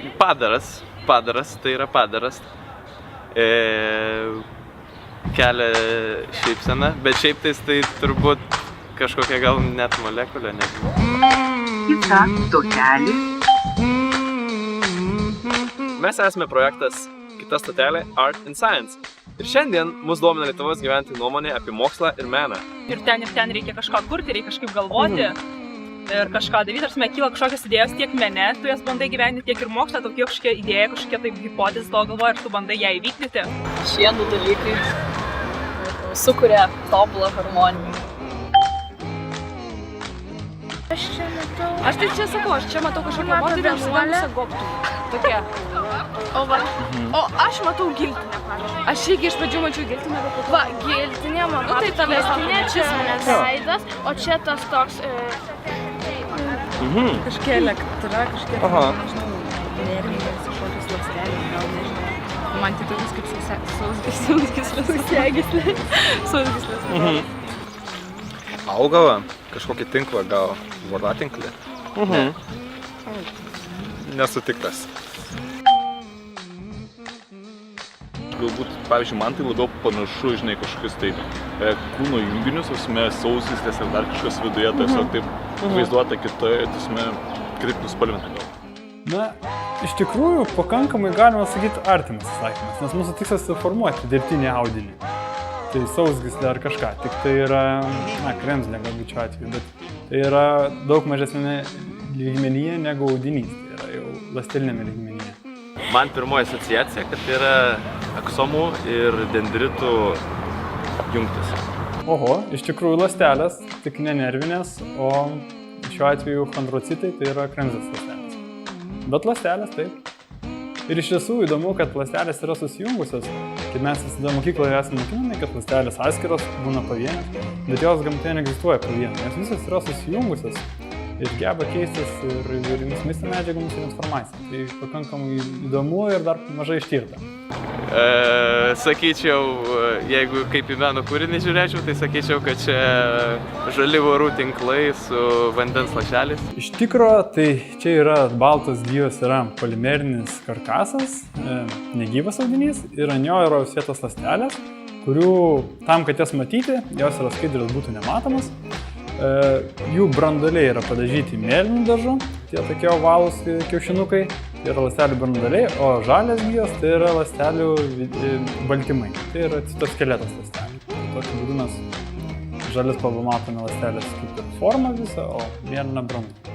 Padaras, tai yra padaras. Kelia šypseną, bet šiaip tai turbūt kažkokia gal net molekulė, nežinau. Kita stotelė. Mes esame projektas Kita stotelė Art and Science. Ir šiandien mus domina Lietuvos gyventojų nuomonė apie mokslą ir meną. Ir ten reikia kažką kurti, reikia kažkaip galvoti ir kažką daryti. Ar kyla kažkokios idėjos tiek mene, tu jas bandai gyventi, tiek ir mokslą, tokia kažkokia idėja, kažkokia taip hipotezė to galvoja ir tu bandai ją įvykdyti. Šie du dalykai sukuria tobulą harmoniją. Aš tai čia sakau, aš čia matau kažkokią moterį apsidengusią gobtų. Tokia. O aš matau giltinę, pavyzdžiui. Aš irgi iš pradžių mačiau giltinę, bet po to... Va, giltinė, man tai ta vestinė, čia manęs veidas, o čia tas toks... Kažkokia elektra, kažkokia, nežinau, nervinės, kažkokios ląstelės, gal nežinau. Man tai tokius kaip sausgyslės. Augalą, kažkokį tinklą, gal voratinkli. Nesutiktas. Galbūt, pavyzdžiui, man tai labiau panašu, žinai, kažkokius taip kūno junginius, sausgyslės ir dar kažkas viduje, tiesiog taip vaizduota kitoje, kitaip nuspalvinta gal. Na, iš tikrųjų, pakankamai galima sakyti artimas atsakymas, nes mūsų tikslas suformuoti dirbtinį audinį. Tai sausgyslė ar kažką, tik tai yra, kremzlė galbūt šiuo atveju, bet tai yra daug mažesnė lygmenyje negu audinys, tai yra jau ląstelinėme lygmenyje. Man pirmoji asociacija, kad tai yra aksomų ir dendritų jungtis. Oho, iš tikrųjų ląstelės, tik ne nervinės, o šiuo atveju chondrocitai tai yra kremzlės ląstelės. Bet ląstelės taip. Ir iš tiesų įdomu, kad ląstelės yra susijungusios. Kai mes visada mokykloje esame mokinami, kad ląstelės atskiros būna pavienės, bet jos gamtoje neegzistuoja pavienės. Nes visos yra susijungusios ir geba keistis ir įvairiomis maisto medžiagomis ir informacija. Tai pakankamai įdomu ir dar mažai ištirta. Sakyčiau, jeigu kaip į meno kūrinį žiūrėčiau, tai sakyčiau, kad čia žali vorų tinklai su vandens lašeliais. Iš tikro, tai čia yra baltos gyvos, yra polimerinis karkasas, negyvas audinys ir ant jo yra užsėtos ląstelės, kurių tam, kad jas matyti, jos yra skaidrios būtų nematomas. Jų branduoliai yra padažyti mėlynu dažu, tie tokie ovalūs kiaušinukai, tai yra ląstelių branduoliai, o žalias gijos tai yra ląstelių baltymai, tai yra citoskeletas ląstelių. Tokiu būdu mes žalias spalva matome ląstelės kaip ir formą visą, o mėlyną branduolį.